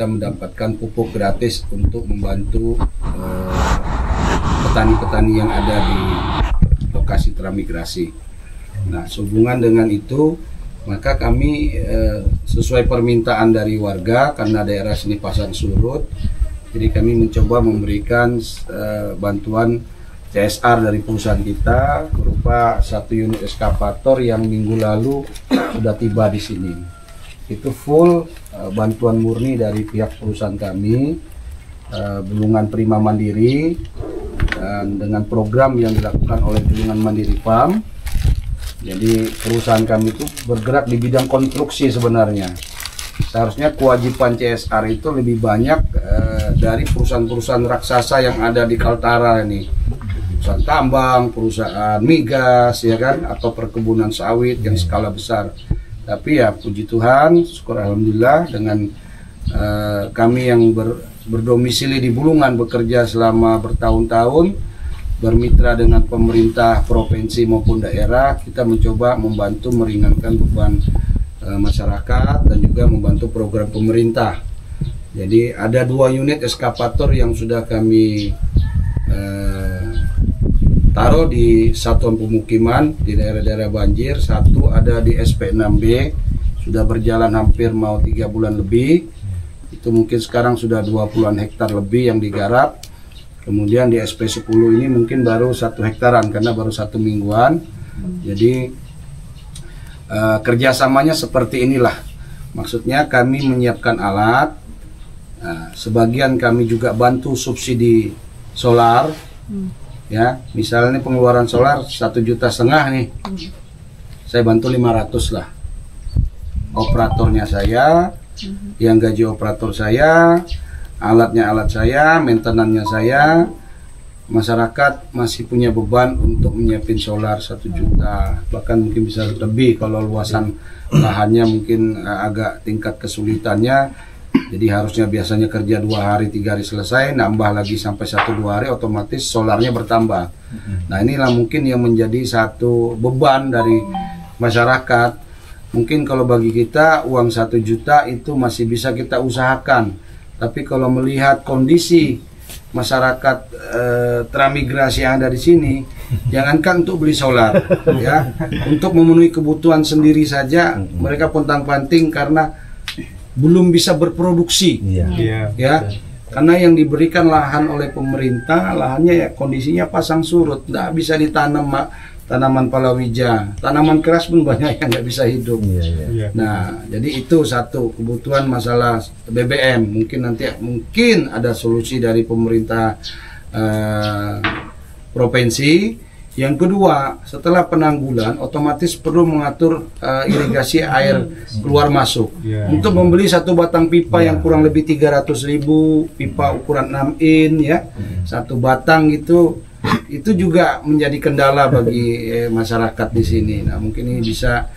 kita mendapatkan pupuk gratis untuk membantu petani-petani yang ada di lokasi transmigrasi. Nah, sehubungan dengan itu, maka kami sesuai permintaan dari warga, karena daerah sini pasang surut, jadi kami mencoba memberikan bantuan CSR dari perusahaan kita berupa 1 unit eskavator yang minggu lalu sudah tiba di sini. Itu full bantuan murni dari pihak perusahaan kami, Bulungan Prima Mandiri, dan dengan program yang dilakukan oleh Bulungan Mandiri Farm. Jadi perusahaan kami itu bergerak di bidang konstruksi sebenarnya. Seharusnya kewajiban CSR itu lebih banyak dari perusahaan-perusahaan raksasa yang ada di Kaltara ini, perusahaan tambang, perusahaan migas, ya kan, atau perkebunan sawit yang skala besar. Tapi ya puji Tuhan, syukur alhamdulillah, dengan kami yang berdomisili di Bulungan bekerja selama bertahun-tahun, bermitra dengan pemerintah provinsi maupun daerah, kita mencoba membantu meringankan beban masyarakat dan juga membantu program pemerintah. Jadi ada 2 unit eskavator yang sudah kami taruh di satuan pemukiman di daerah-daerah banjir. 1 ada di SP6B, sudah berjalan hampir mau 3 bulan lebih. Itu mungkin sekarang sudah 20-an hektar lebih yang digarap. Kemudian di SP10 ini mungkin baru 1 hektaran karena baru 1 mingguan. Jadi kerjasamanya seperti inilah. Maksudnya kami menyiapkan alat, sebagian kami juga bantu subsidi solar. Ya, misalnya pengeluaran solar 1,5 juta nih, saya bantu 500 lah. Operatornya saya, yang gaji operator saya, alatnya alat saya, maintenance-nya saya. Masyarakat masih punya beban untuk menyiapin solar 1 juta, bahkan mungkin bisa lebih kalau luasan lahannya mungkin agak tingkat kesulitannya. Jadi harusnya biasanya kerja 2 hari 3 hari selesai, nambah lagi sampai 1-2 hari, otomatis solarnya bertambah. Nah, inilah mungkin yang menjadi satu beban dari masyarakat. Mungkin kalau bagi kita uang 1 juta itu masih bisa kita usahakan, tapi kalau melihat kondisi masyarakat transmigrasi yang ada di sini, jangankan untuk beli solar, ya, untuk memenuhi kebutuhan sendiri saja mereka pontang-panting karena belum bisa berproduksi, ya, karena yang diberikan lahan oleh pemerintah, lahannya ya kondisinya pasang surut, nggak bisa ditanam tanaman palawija, tanaman keras pun banyak yang nggak bisa hidup. Nah, jadi itu satu kebutuhan masalah BBM. Mungkin ada solusi dari pemerintah provinsi. Yang kedua, setelah penanggulan, otomatis perlu mengatur irigasi air keluar masuk. Untuk membeli 1 batang pipa yang kurang lebih 300.000, pipa ukuran 6 in, ya, 1 batang gitu, itu juga menjadi kendala bagi masyarakat di sini. Nah, mungkin ini bisa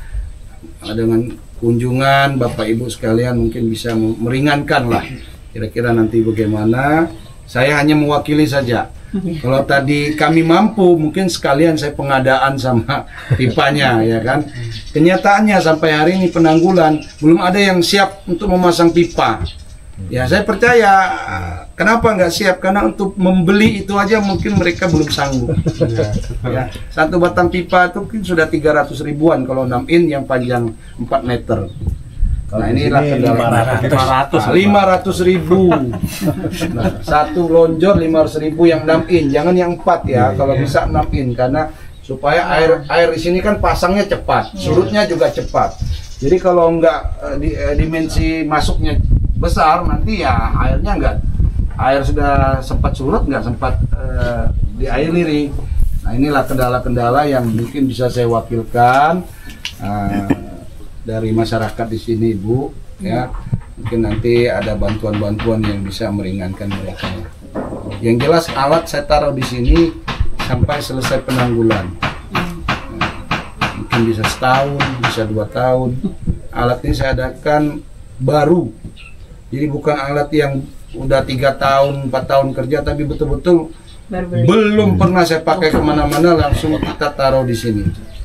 dengan kunjungan Bapak Ibu sekalian mungkin bisa meringankan lah. Kira-kira nanti bagaimana? Saya hanya mewakili saja. Kalau tadi kami mampu, mungkin sekalian saya pengadaan sama pipanya, ya kan. Kenyataannya sampai hari ini penanggulan belum ada yang siap untuk memasang pipa. Ya, saya percaya. Kenapa nggak siap? Karena untuk membeli itu aja mungkin mereka belum sanggup. Ya, 1 batang pipa itu mungkin sudah 300 ribuan kalau 6 in yang panjang 4 meter. Nah, inilah kendala 500.000. Nah, 1 lonjor 500.000 yang 6 in, jangan yang 4 ya, kalau bisa 6 in, karena supaya air di sini kan pasangnya cepat, surutnya juga cepat. Jadi kalau enggak dimensi masuknya besar, nanti ya air sudah sempat surut, nggak sempat diairi. Nah, inilah kendala-kendala yang mungkin bisa saya wakilkan dari masyarakat di sini, Bu, ya. Mungkin nanti ada bantuan-bantuan yang bisa meringankan mereka. Yang jelas alat saya taruh di sini sampai selesai penanggulan. Mungkin bisa 1 tahun, bisa 2 tahun. Alat ini saya adakan baru. Jadi bukan alat yang udah 3 tahun, 4 tahun kerja, tapi betul-betul belum pernah saya pakai kemana-mana, langsung kita taruh di sini.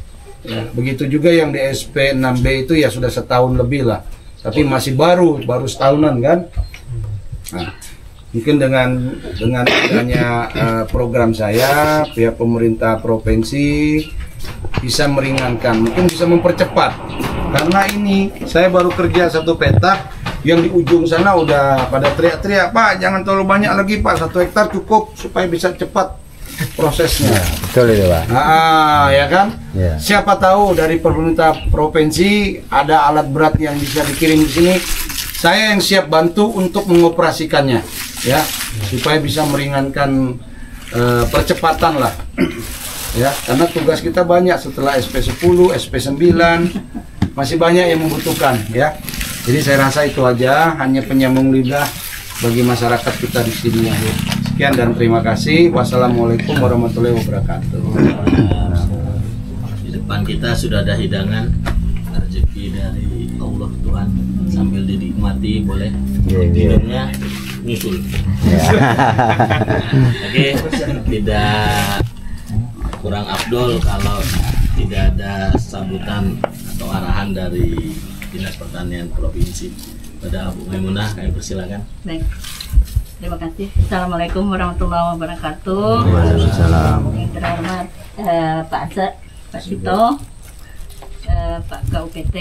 Ya, begitu juga yang di SP6B itu ya sudah 1 tahun lebih lah, tapi masih baru setahunan kan. Nah, mungkin dengan adanya program saya, pihak pemerintah provinsi bisa meringankan, mungkin bisa mempercepat. Karena ini saya baru kerja satu petak, yang di ujung sana udah pada teriak-teriak, Pak jangan terlalu banyak lagi Pak, 1 hektar cukup supaya bisa cepat prosesnya. Betul itu Pak. Nah, ya kan? Ya. Siapa tahu dari pemerintah provinsi ada alat berat yang bisa dikirim di sini, saya yang siap bantu untuk mengoperasikannya, ya, supaya bisa meringankan percepatan lah, ya, karena tugas kita banyak setelah SP10, SP9 masih banyak yang membutuhkan, ya. Jadi saya rasa itu aja, hanya penyambung lidah bagi masyarakat kita di sini. Sekian dan terima kasih. Wassalamualaikum warahmatullahi wabarakatuh. Di depan kita sudah ada hidangan rezeki dari Allah Tuhan, sambil dinikmati boleh. Minumnya nyusul. Oke, tidak kurang afdol kalau tidak ada sambutan atau arahan dari Dinas Pertanian Provinsi. Pada Bu Maimunah, kami persilakan. Baik, terima kasih. Assalamualaikum warahmatullahi wabarakatuh. Waalaikumsalam. Yang terhormat Pak Asa, Pak Tito, Pak KUPT.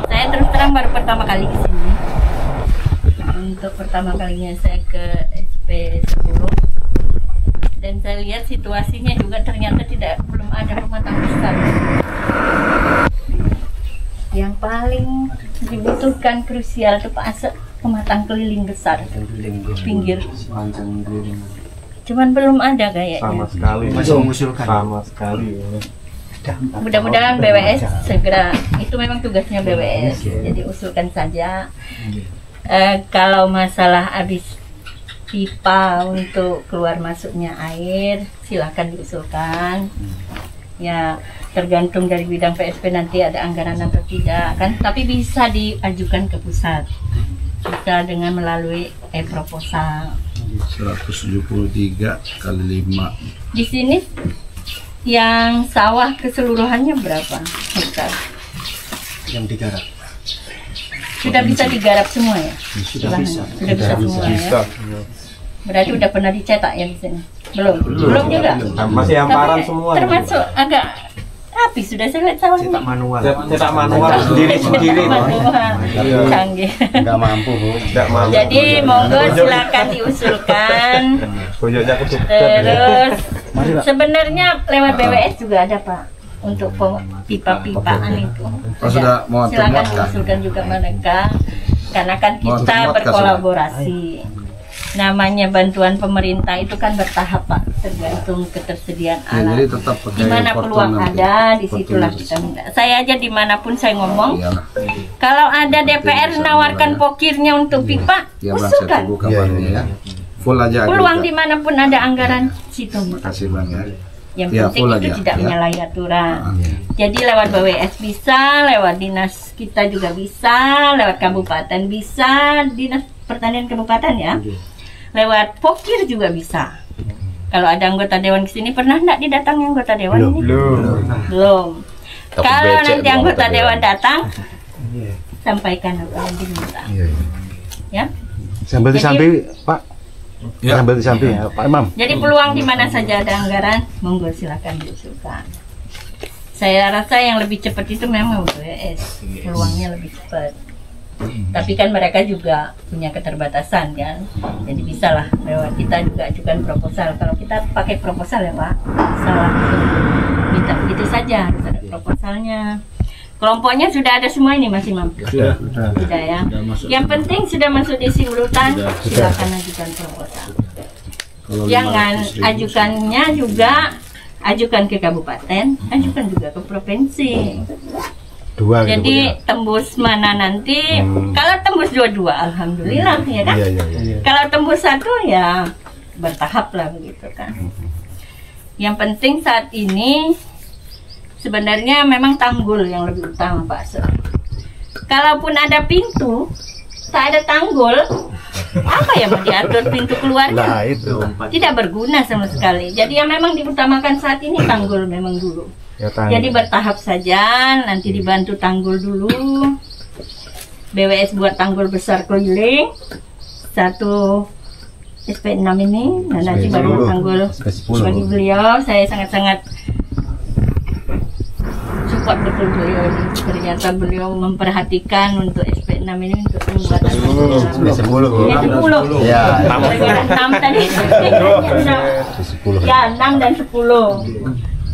Saya terus terang baru pertama kali ke sini. Untuk pertama kalinya saya ke SP10. Dan saya lihat situasinya juga ternyata belum ada pematang besar. Yang paling dibutuhkan krusial itu Pak Asa, pematang keliling besar, pinggir. Cuman belum ada kayaknya. Sama sekali. Masih mengusulkan. Sama sekali. Mudah-mudahan BWS segera, itu memang tugasnya BWS, jadi usulkan saja. Kalau masalah habis pipa untuk keluar masuknya air, silakan diusulkan. Ya, tergantung dari bidang PSP nanti ada anggaran atau tidak kan, tapi bisa diajukan ke pusat, bisa dengan melalui proposal. 173 kali 5. Di sini yang sawah keseluruhannya berapa hektar? Yang digarap. Sudah bisa digarap semua ya? Sudah bisa semua ya. Berarti udah pernah dicetak ya di sini? Belum juga. Masih hamparan Tapi semua. termasuk agak rapi sudah, saya lihat sawahnya. Cetak manual sendiri. Canggih. Nggak mampu Bu. Tidak mampu. Jadi monggo silakan diusulkan. Bojoknya ketutup. Terus sebenarnya lewat BWS juga ada Pak untuk pipa-pipaan itu. Sudah mau Silakan termuat, Kak? diusulkan juga mereka, karena kan Mau kita termuat, Kak, berkolaborasi. Namanya bantuan pemerintah itu kan bertahap Pak, tergantung ketersediaan Ya, alat. jadi tetap pakai Di mana portal peluang nanti. ada, disitulah Portal kita minta. Saya aja dimanapun saya ngomong, Iyalah. kalau ada DPR bisa nawarkan mulai, ya. pokirnya untuk pipa, Ya Bang, saya usulkan. tunggu kabarnya ya. Full aja. Peluang agregat. dimanapun ada anggaran situ. Makasih Bang ya. Yang Ya, penting full itu aja, tidak ya. menyalahi aturan. Ah, Jadi lewat BWS bisa, lewat dinas kita juga bisa, lewat kabupaten bisa, dinas pertanian kabupaten ya. Lewat pokir juga bisa. Kalau ada anggota dewan ke sini, pernah enggak didatangi anggota dewan ini? Belum. Takut Kalau becek nanti Bu, anggota anggota dewan dewan. datang, sampaikan apa yang diminta. Ya. Sambil disambi Pak. Ya. Sambil disambi ya Pak Imam. Jadi peluang di mana saja ada anggaran, monggo silakan diusulkan. Saya rasa yang lebih cepat itu memang BWS, peluangnya lebih cepat. Tapi kan mereka juga punya keterbatasan kan, jadi bisa lah lewat kita juga ajukan proposal. Kalau kita pakai proposal ya Pak, salah minta begitu saja, harus ada proposalnya. Kelompoknya sudah ada semua ini Mas Imam? Sudah. Sudah ya. Sudah masuk. Yang penting sudah masuk isi urutan, Sudah. silakan ajukan proposal. Kalau Jangan 500.000, ajukannya juga ajukan ke kabupaten, ajukan juga ke provinsi. Dua gitu Bu, Jadi ya. tembus mana nanti, kalau tembus dua-dua alhamdulillah ya kan. Iya. Kalau tembus satu ya bertahap lah begitu kan. Yang penting saat ini sebenarnya memang tanggul yang lebih utama Pak Asa. Kalaupun ada pintu, tak ada tanggul, apa ya mau diatur pintu keluarnya? Nah itu. Tidak berguna sama sekali. Jadi yang memang diutamakan saat ini tanggul memang dulu. Ya, tanggul. Jadi bertahap saja, nanti dibantu tanggul dulu. BWS buat tanggul besar keliling, satu SP6 ini, dan nanti baru tanggul SP10. bagi beliau. Saya sangat-sangat support betul beliau ini. Ternyata beliau memperhatikan untuk SP6 ini untuk pembuatan SP10. ya 10 Ya, gara-gara 6 tadi. Ya 6 dan 10.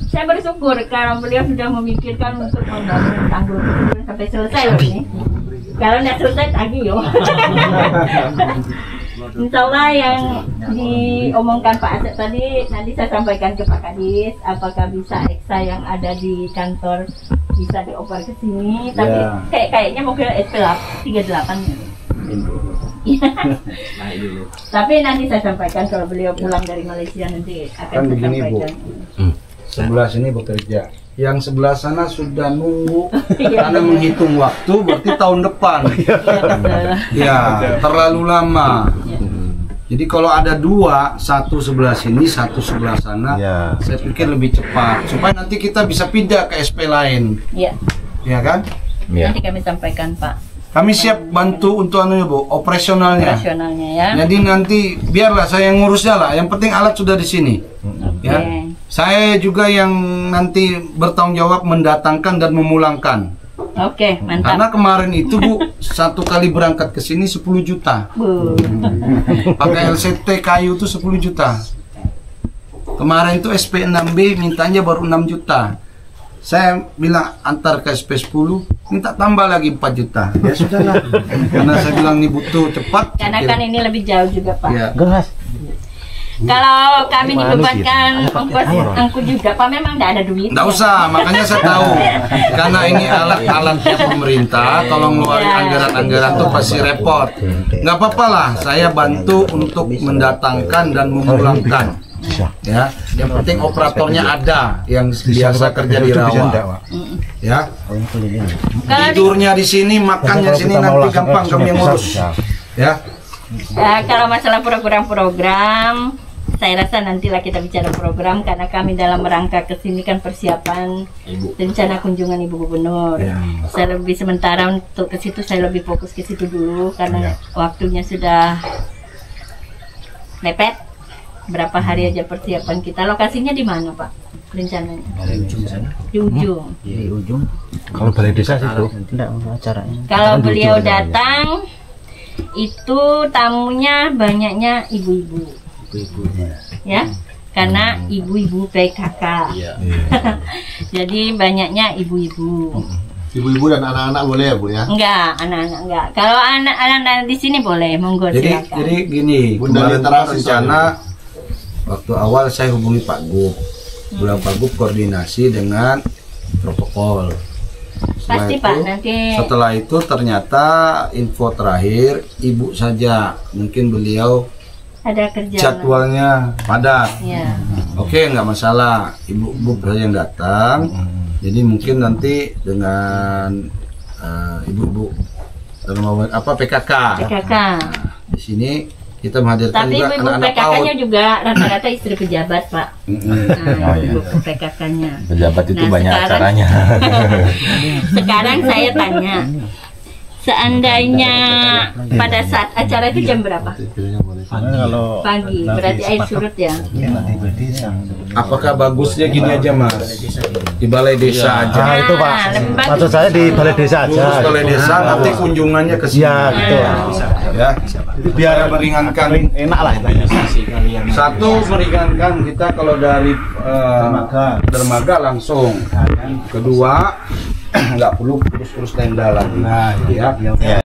Saya bersyukur karena beliau sudah memikirkan untuk membangun tanggul sampai selesai loh ini. Kalau tidak selesai tagih yo. Insya Allah yang diomongkan Pak Asep tadi nanti saya sampaikan ke Pak Kadis, apakah bisa EXA yang ada di kantor bisa dioper ke sini, tapi kayaknya mau ke SP 38 ya. Naik dulu. Tapi nanti saya sampaikan kalau beliau pulang dari Malaysia nanti akan Kan saya begini, Bu. sampaikan. Sebelah sini bekerja, yang sebelah sana sudah nunggu karena menghitung waktu, berarti tahun depan. Ya, terlalu lama. Jadi kalau ada dua, satu sebelah sini, satu sebelah sana, Ya. saya pikir lebih cepat supaya nanti kita bisa pindah ke SP lain, Ya, ya kan? nanti kami sampaikan Pak Kami siap bantu untuk anunya, Bu, operasionalnya. operasionalnya ya. Jadi nanti biarlah saya yang ngurusnya lah. Yang penting alat sudah di sini. Ya. Oke. Saya juga yang nanti bertanggung jawab mendatangkan dan memulangkan. Oke, mantap. Karena kemarin itu, Bu, satu kali berangkat ke sini 10 juta. Bu. Pakai LCT kayu itu 10 juta. Kemarin itu SP6B mintanya baru 6 juta. Saya bilang antar ke SP10 minta tambah lagi 4 juta. Ya sudahlah. Karena saya bilang ini butuh cepat. Karena kan ini lebih jauh juga Pak. Ya. Gas. Kalau kami dibebankan ongkos angkut juga Pak, memang tidak ada duit. Nggak usah, makanya saya tahu. Karena ini alat-alatnya pemerintah, kalau ngeluarin anggaran-anggaran tuh pasti repot. Nggak apa-apa lah, saya bantu untuk mendatangkan dan memulangkan. Ya, yang penting operatornya ada yang biasa kerja di rawa. Ya, Kalau tidurnya di sini, makannya di sini, nanti gampang kami yang ngurus. Ya, kalau masalah program-program, saya rasa nantilah kita bicara program karena kami dalam rangka kesini kan persiapan rencana kunjungan Ibu Gubernur. Saya lebih sementara untuk ke situ, saya lebih fokus ke situ dulu karena waktunya sudah mepet. Berapa hari aja persiapan kita. Lokasinya di mana Pak? Rencananya? Di ujung. Di ujung. Kalau balai desa sih, Bu. Enggak acaranya. Kalau beliau datang itu tamunya banyaknya ibu-ibu. Ya, karena ibu-ibu PKK. Iya. Jadi banyaknya ibu-ibu. Ibu-ibu dan anak-anak boleh ya, Bu ya? Enggak, anak-anak enggak. Kalau anak-anak di sini boleh, monggo silakan. jadi gini, Bunda kemarin literasi rencana waktu awal saya hubungi Pak Gub, bilang Pak Gub koordinasi dengan protokol. Pasti Pak, nanti Setelah itu ternyata info terakhir ibu saja, mungkin beliau ada kerjaan. jadwalnya padat. Ya. Oke, nggak masalah, ibu saja yang datang. Jadi mungkin nanti dengan ibu-ibu dalam PKK. PKK. Di sini kita menghadirkan Tapi juga ibu-ibu anak-anak PAUD. PKK-nya juga rata-rata istri pejabat Pak. Nah, ibu PKK-nya. Pejabat itu Nah, banyak sekarang- acaranya. Sekarang saya tanya, seandainya pada saat acara itu jam berapa? Kalau Pagi, berarti air surut ya? Apakah bagusnya gini aja Mas? Di balai desa aja. Nah, itu Pak. lebih bagus. Maksud saya di balai desa aja. Lurus balai desa, nanti kunjungannya ke sini. Iya, gitu. Ya, biar meringankan. Enak lah itu. Satu, meringankan kita kalau dari dermaga langsung. Kedua, nggak perlu urus-urus tenda lagi. Nah, ya.